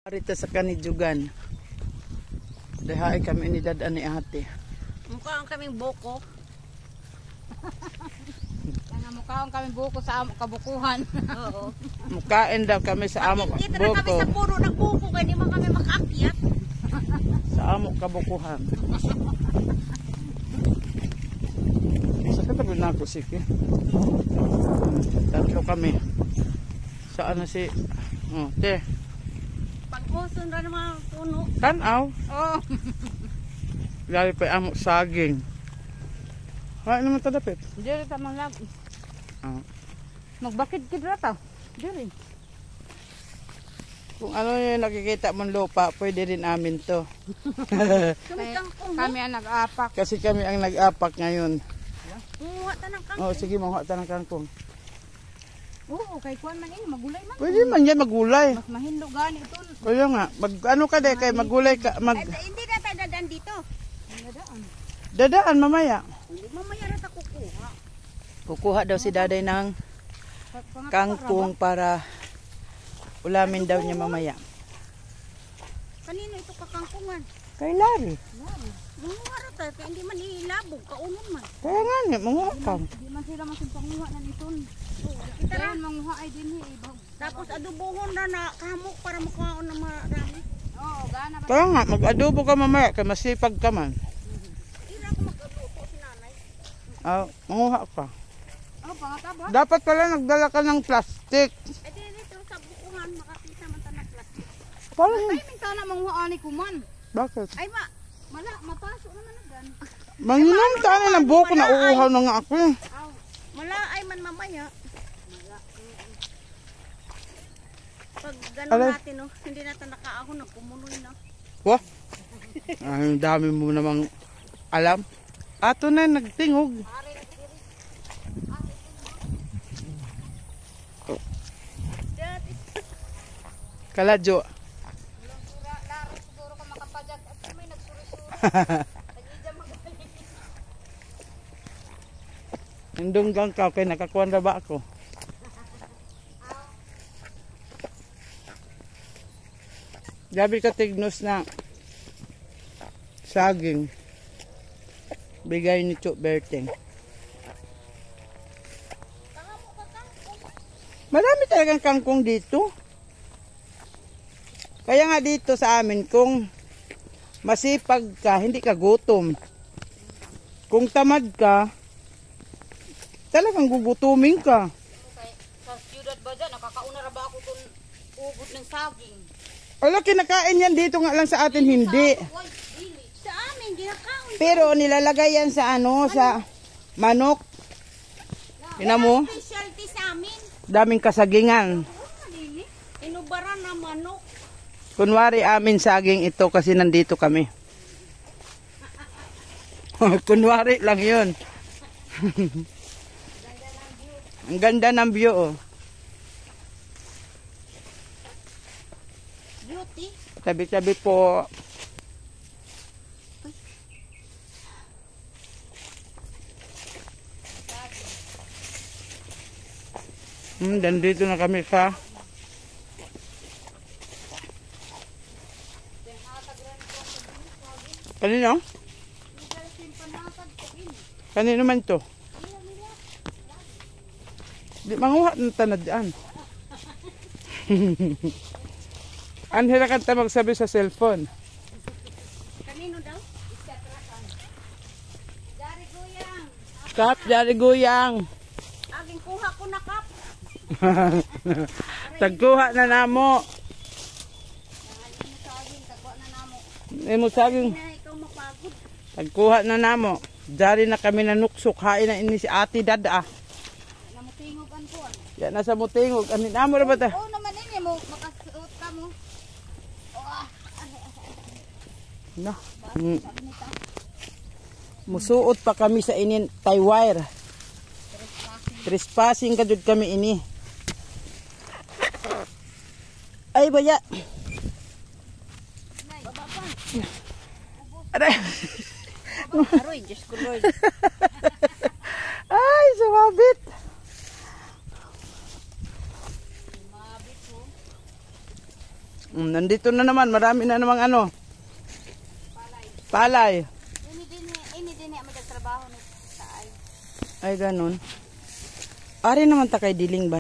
Arita sa kanidjugan. Dahay kami ni dad ani ate. Mukha ang kaming buko. Mukha ang kaming buko sa amo kabukuhan. Oo. Mukain daw kami sa amo Dito na kami buko. sa puno ng buko kaya di man kami makaakyat. Sa amo kabukuhan. Sa katabi na ako sige. Tatlo kami. Saan na si te? Pag-uson na ng mga puno. Tanaw. Oh. Lali pa amo saging. Hay naman tadapit. Diri ta man lag. Magbakid kid rata. Diri. Kung ano yung nakikita mong lupa, pwede rin amin to. Kami ang nag-apak. Kasi kami ang nag-apak ngayon. Munguha ta ng kangkong. Oh, sige, makuha ta ng kangkong. Oo, kay kuan man ini magulay man. Pwede man yan magulay. Mas mahinlo gani ito. Kaya nga, ano ka de, kay magulay ka, Hindi na tayo dadaan dito. dadaan mamaya. Hindi mamaya na ta kukuha. Kukuha daw si daday ng kangkong para ulamin daw niya mamaya. Kanino ito kakangkungan? Kay Larry. Munguha na tayo kaya hindi man ilabog. Kaunon man. Kaya nga niya, manguha ka. Di man sila masimpanguha na niton. Kita Kaya na. manguha ay dinhi ibang. Tapos adubohon na kamok para makuhaon ng marami. Oo, gana ba? Kaya nga, mag-adobo ka mamaya, kay masipag ka man. Hindi na ako mag-adubo si nanay. Manguha ka. Oh, pangataba. Dapat pala nagdala ka ng plastic. Eh di dito sa bukuhan makakita man ta ng plastic. Para Ay mintana manguha ani kuman. bakit? Ay ma, Mapaso naman na gan. Manginom tayo ng buko na uuhaw na nga ako. wala ay man mamaya. Pag gano'n Alay. natin, no, hindi natin nakaahon, nagpumunoy na. Wah! Ay, ang dami mo namang alam. Ato na nagtingog. Kaladyo. Laro siguro ka makapadyag at may nagsuri-suri. Tagija magaling. Hindong gang ka, kay nakakuha na ba ako? Gabi ka tignos na saging. Bigay ni Chok Berteng. Marami talagang kangkong dito. Kaya nga dito sa amin, kung masipag ka, hindi ka gutom. Kung tamad ka, talagang gugutumin ka. Sa siyudad ba dyan, nakakauna ra ba ako itong ugod ng saging? Wala, kinakain yan dito nga lang sa atin, hindi. Uy, dili. Sa amin, ginakaon. Pero nilalagay yan sa sa manok. Tingnan mo, Specialty sa amin. daming kasagingan. Inubaran na manok. Kunwari amin saging ito kasi nandito kami. Kunwari lang yun. Ang ganda ng view, oh. Beauty. Tabi-tabi po. Nandito na kami sa kanino? Kanino man to? Di manguha ng tanadaan. Anhira kanta magsabi sa cellphone. Kanino daw? Dari Guyang. Kap, dari guyang. Aging kuha ko na kap. Tagkuha na namo. Imo saging. Na ikaw mapagod. Tagkuha na namo. Dari na kami nanuksok. Hain na ini si ate dada. Namutingogan ko. Yan nasa mutingog. Anin amo ra ba ta? Oo naman ini mo, makasuot ka mo. No. Musuot pa kami sa inin Taiwire. Trespassing ka jud kami ini. Ay baya. Aray. Aroy, Diyos ko Lord. Ay, sumabit. Nandito na naman, marami na namang ano. Palay. Ini din ang magtrabaho ni sa ay. Ay, ganun. Ari naman ta kay diling ba?